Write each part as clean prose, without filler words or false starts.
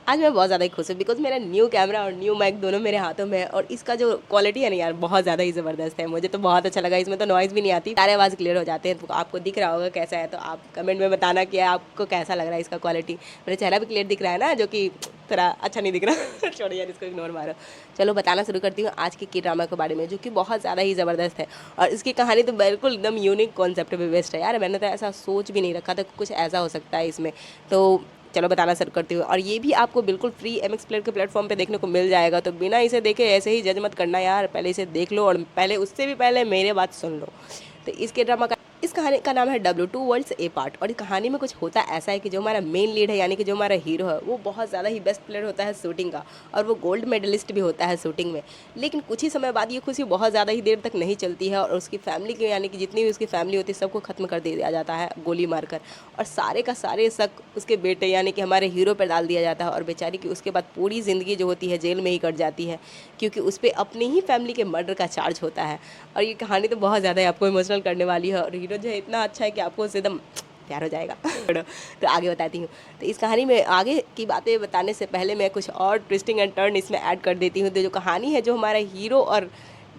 आज मैं बहुत ज़्यादा ही खुश हूँ बिकॉज़ मेरा न्यू कैमरा और न्यू माइक दोनों मेरे हाथों में है और इसका जो क्वालिटी है ना यार बहुत ज़्यादा ही ज़बरदस्त है। मुझे तो बहुत अच्छा लगा। इसमें तो नॉइज़ भी नहीं आती, सारे आवाज़ क्लियर हो जाते हैं। तो आपको दिख रहा होगा कैसा है, तो आप कमेंट में बताना कि आपको कैसा लग रहा है इसका क्वालिटी। मेरा चेहरा भी क्लियर दिख रहा है ना, जो कि थोड़ा अच्छा नहीं दिख रहा। छोड़िए यार, इसको इग्नोर मारो। चलो बताना शुरू करती हूँ आज की ड्रामा के बारे में, जो कि बहुत ज़्यादा ही ज़बरदस्त है और इसकी कहानी तो बिल्कुल एकदम यूनिक कॉन्सेप्ट पे बेस्ड है यार। मैंने तो ऐसा सोच भी नहीं रखा था कि कुछ ऐसा हो सकता है इसमें। तो चलो बताना शुरू करती हूँ। और ये भी आपको बिल्कुल फ्री MX प्लेयर के प्लेटफॉर्म पे देखने को मिल जाएगा। तो बिना इसे देखे ऐसे ही जज मत करना यार, पहले इसे देख लो और पहले उससे भी पहले मेरे बात सुन लो। तो इसके ड्रामा का इस कहानी का नाम है W2 वर्ल्ड्स ए पार्ट। और इस कहानी में कुछ होता ऐसा है कि जो हमारा मेन लीड है यानी कि जो हमारा हीरो है वो बहुत ज़्यादा ही बेस्ट प्लेयर होता है शूटिंग का, और वो गोल्ड मेडलिस्ट भी होता है शूटिंग में। लेकिन कुछ ही समय बाद ये खुशी बहुत ज़्यादा ही देर तक नहीं चलती है और उसकी फैमिली की यानी कि जितनी भी उसकी फैमिली होती है सबको खत्म कर दिया जाता है गोली मारकर। और सारे का सारे शक उसके बेटे यानी कि हमारे हीरो पर डाल दिया जाता है और बेचारी की उसके बाद पूरी ज़िंदगी जो होती है जेल में ही कट जाती है, क्योंकि उस पर अपनी ही फैमिली के मर्डर का चार्ज होता है। और ये कहानी तो बहुत ज़्यादा ही आपको इमोशनल करने वाली है और हीरो जो है इतना अच्छा है कि आपको उससे एकदम प्यार हो जाएगा। तो आगे बताती हूँ। तो इस कहानी में आगे की बातें बताने से पहले मैं कुछ और ट्विस्टिंग एंड टर्न इसमें ऐड कर देती हूँ। तो जो कहानी है, जो हमारा हीरो और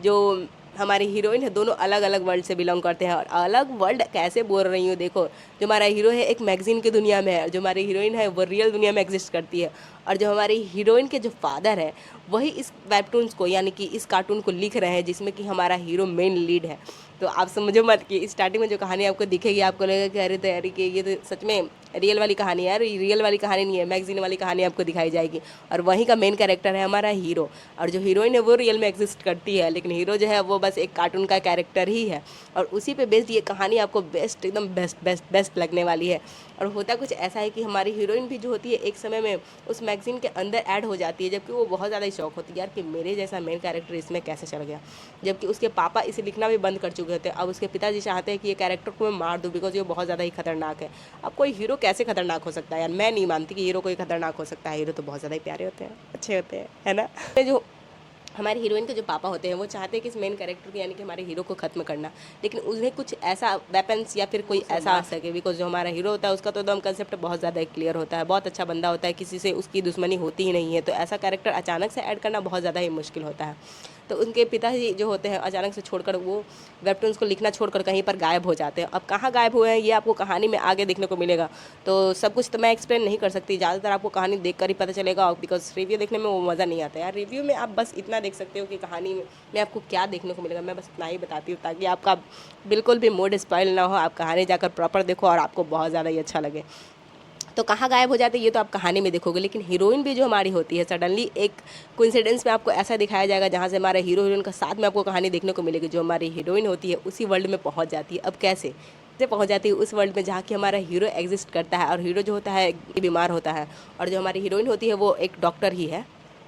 जो हमारी हीरोइन है, दोनों अलग अलग वर्ल्ड से बिलोंग करते हैं। और अलग वर्ल्ड कैसे बोल रही हूँ देखो, जो हमारा हीरो है एक मैगजीन की दुनिया में है, जो हमारी हीरोइन है वो रियल दुनिया में एग्जिस्ट करती है। और जो हमारी हीरोइन के जो फादर है वही इस वेबटून्स को यानी कि इस कार्टून को लिख रहे हैं, जिसमें कि हमारा हीरो मेन लीड है। तो आप समझो मत कि स्टार्टिंग में जो कहानी आपको दिखेगी आपको लगेगा कि अरे तैयारी कि ये तो सच में रियल वाली कहानी है यार। ये रियल वाली कहानी नहीं है, मैगजीन वाली कहानी आपको दिखाई जाएगी। और वहीं का मेन कैरेक्टर है हमारा हीरो, और जो हीरोइन है वो रियल में एग्जिस्ट करती है, लेकिन हीरो जो है वो बस एक कार्टून का कैरेक्टर ही है। और उसी पे बेस्ड ये कहानी आपको बेस्ट एकदम बेस्ट बेस्ट बेस्ट लगने वाली है। और होता कुछ ऐसा है कि हमारी हीरोइन भी जो होती है एक समय में उस मैगजीन के अंदर ऐड हो जाती है, जबकि वो बहुत ज़्यादा ही शौक होती है यार कि मेरे जैसा मेन कैरेक्टर इसमें कैसे चल गया। जबकि उसके पापा इसे लिखना भी बंद कर चुके थे। अब उसके पिताजी चाहते हैं कि ये कैरेक्टर को मैं मार दूँ बिकॉज ये बहुत ज़्यादा ही खतरनाक है। अब कोई हीरो कैसे खतरनाक हो सकता है यार, मैं नहीं मानती कि हीरो कोई खतरनाक हो सकता है। हीरो तो बहुत ज़्यादा ही प्यारे होते हैं, अच्छे होते हैं, है ना। जो हमारी हीरोइन के जो पापा होते हैं वो चाहते हैं कि इस मेन कैरेक्टर को यानी कि हमारे हीरो को खत्म करना, लेकिन उन्हें कुछ ऐसा वेपन्स या फिर कोई ऐसा आ सके। बिकॉज जो हमारा हीरो होता है उसका तो एकदम कंसेप्ट बहुत ज़्यादा क्लियर होता है, बहुत अच्छा बंदा होता है, किसी से उसकी दुश्मनी होती ही नहीं है। तो ऐसा कैरेक्टर अचानक से ऐड करना बहुत ज़्यादा ही मुश्किल होता है। तो उनके पिताजी जो होते हैं अचानक से छोड़कर वो वेबटून्स को लिखना छोड़कर कहीं पर गायब हो जाते हैं। अब कहाँ गायब हुए हैं ये आपको कहानी में आगे देखने को मिलेगा। तो सब कुछ तो मैं एक्सप्लेन नहीं कर सकती, ज़्यादातर आपको कहानी देखकर ही पता चलेगा, बिकॉज रिव्यू देखने में वो मज़ा नहीं आता यार। रिव्यू में आप बस इतना देख सकते हो कि कहानी में आपको क्या देखने को मिलेगा। मैं बस इतना ही बताती हूँ ताकि आपका बिल्कुल भी मूड स्पॉइल ना हो, आप कहानी जाकर प्रॉपर देखो और आपको बहुत ज़्यादा ही अच्छा लगे। तो कहाँ गायब हो जाते हैं ये तो आप कहानी में देखोगे, लेकिन हीरोइन भी जो हमारी होती है सडनली एक कोइंसिडेंस में आपको ऐसा दिखाया जाएगा जहाँ से हमारे हीरो हीरोइन का साथ में आपको कहानी देखने को मिलेगी। जो हमारी हीरोइन होती है उसी वर्ल्ड में पहुँच जाती है। अब कैसे पहुंच जाती है उस वर्ल्ड में जहाँ कि हमारा हीरो एग्जिस्ट करता है, और हीरो जो होता है बीमार होता है, और जो हमारी हीरोइन होती है वो एक डॉक्टर ही है,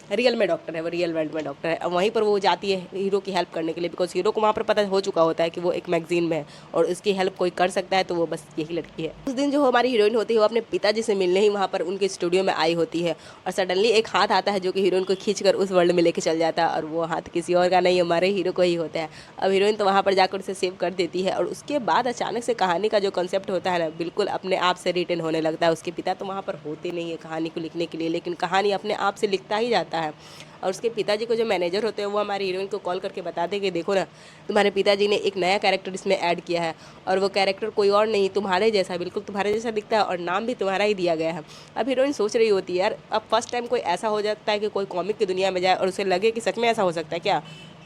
रियल में डॉक्टर है, वो रियल वर्ल्ड में डॉक्टर है। अब वहीं पर वो जाती है हीरो की हेल्प करने के लिए, बिकॉज हीरो को वहाँ पर पता हो चुका होता है कि वो एक मैगजीन में है और उसकी हेल्प कोई कर सकता है तो वो बस यही लड़की है। उस दिन जो हमारी हीरोइन होती है वो अपने पिताजी से मिलने ही वहाँ पर उनके स्टूडियो में आई होती है, और सडनली एक हाथ आता है जो कि हीरोइन को खींच कर उस वर्ल्ड में लेके चल जाता है, और वो हाथ किसी और का नहीं हमारे हीरो को ही होता है। अब हीरोइन तो वहाँ पर जाकर उसे सेव कर देती है, और उसके बाद अचानक से कहानी का जो कंसेप्ट होता है ना बिल्कुल अपने आप से रिटर्न होने लगता है। उसके पिता तो वहाँ पर होते नहीं है कहानी को लिखने के लिए, लेकिन कहानी अपने आप से लिखता ही जाता है। और उसके पिताजी को जो मैनेजर होते हैं वो हमारी हीरोइन को कॉल करके बताते कि देखो ना, तुम्हारे पिताजी ने एक नया कैरेक्टर इसमें ऐड किया है, और वो कैरेक्टर कोई और नहीं तुम्हारे जैसा, बिल्कुल तुम्हारे जैसा दिखता है, और नाम भी तुम्हारा ही दिया गया है। अब हीरोइन सोच रही होती है यार, अब फर्स्ट टाइम कोई ऐसा हो जाता है कि कोई कॉमिक की दुनिया में जाए और उसे लगे कि सच में ऐसा हो सकता है क्या।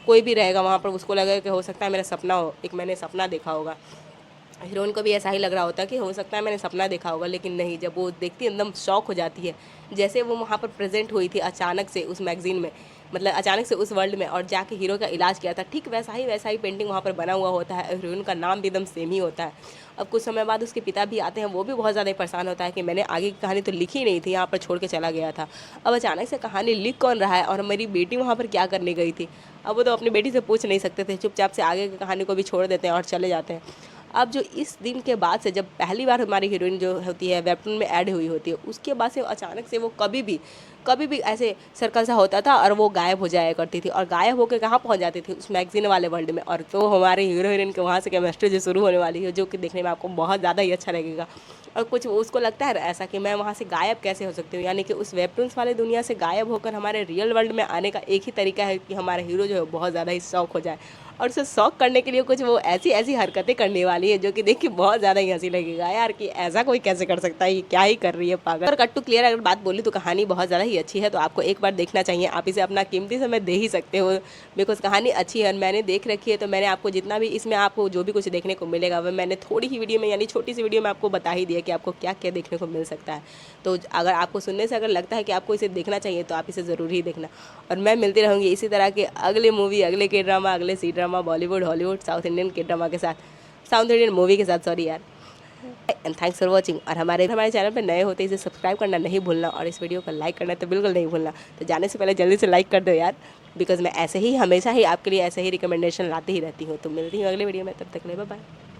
कोई भी रहेगा वहाँ पर, उसको लगेगा कि हो सकता है मेरा सपना हो, एक मैंने सपना देखा होगा। हीरोइन को भी ऐसा ही लग रहा होता है कि हो सकता है मैंने सपना देखा होगा, लेकिन नहीं, जब वो देखती है एकदम शॉक हो जाती है। जैसे वो वहाँ पर प्रेजेंट हुई थी अचानक से उस मैगजीन में, मतलब अचानक से उस वर्ल्ड में, और जाके हीरो का इलाज किया था, ठीक वैसा ही पेंटिंग वहाँ पर बना हुआ होता है। हीरोइन का नाम भी एकदम सेम ही होता है। अब कुछ समय बाद उसके पिता भी आते हैं, वो भी बहुत ज़्यादा परेशान होता है कि मैंने आगे की कहानी तो लिखी नहीं थी, यहाँ पर छोड़ के चला गया था। अब अचानक से कहानी लिख कौन रहा है, और मेरी बेटी वहाँ पर क्या करने गई थी। अब वो तो अपनी बेटी से पूछ नहीं सकते थे, चुपचाप से आगे की कहानी को भी छोड़ देते हैं और चले जाते हैं। अब जो इस दिन के बाद से जब पहली बार हमारी हीरोइन जो होती है वेबटून में ऐड हुई होती है, उसके बाद से अचानक से वो कभी भी ऐसे सर्कल सा होता था और वो गायब हो जाया करती थी, और गायब होकर कहाँ पहुँच जाती थी, उस मैगजीन वाले वर्ल्ड में। और तो हमारे हीरो हीरोइन के वहाँ से केमिस्ट्री जो शुरू होने वाली है, जो कि देखने में आपको बहुत ज़्यादा ही अच्छा लगेगा। और कुछ उसको लगता है ऐसा कि मैं वहाँ से गायब कैसे हो सकती हूँ, यानी कि उस वेबटून्स वाले दुनिया से गायब होकर हमारे रियल वर्ल्ड में आने का एक ही तरीका है कि हमारा हीरो जो है बहुत ज़्यादा ही शौक हो जाए, और उसे शौक करने के लिए कुछ वो ऐसी ऐसी हरकतें करने वाली है जो कि देख के बहुत ज़्यादा ही हंसी लगेगा यार, कि ऐसा कोई कैसे कर सकता है, ये क्या ही कर रही है पागल। और कट टू क्लियर अगर बात बोली तो कहानी बहुत ज़्यादा ही अच्छी है, तो आपको एक बार देखना चाहिए। आप इसे अपना कीमती समय दे ही सकते हो, बिकॉज कहानी अच्छी है और मैंने देख रखी है। तो मैंने आपको जितना भी इसमें आपको जो भी कुछ देखने को मिलेगा वह मैंने थोड़ी ही वीडियो में, यानी छोटी सी वीडियो में आपको बता ही दिया कि आपको क्या क्या देखने को मिल सकता है। तो अगर आपको सुनने से अगर लगता है कि आपको इसे देखना चाहिए तो आप इसे ज़रूर ही देखना। और मैं मिलती रहूँगी इसी तरह के अगले मूवी, अगले के ड्रामा, अगले C drama, Bollywood, Hollywood, south Indian के ड्रामा के साथ, साउथ इंडियन मूवी के साथ, सॉरी यार। And thanks for watching. और हमारे चैनल पर नए होते इसे सब्सक्राइब करना नहीं भूलना, और इस वीडियो को लाइक करना तो बिल्कुल नहीं भूलना। तो जाने से पहले जल्दी से लाइक कर दो यार, बिकॉज मैं ऐसे ही हमेशा ही आपके लिए ऐसे ही रिकमेंडेशन लाती ही रहती हूँ। तो मिलती हूँ अगले वीडियो में, तब तक के लिए बाय बाय।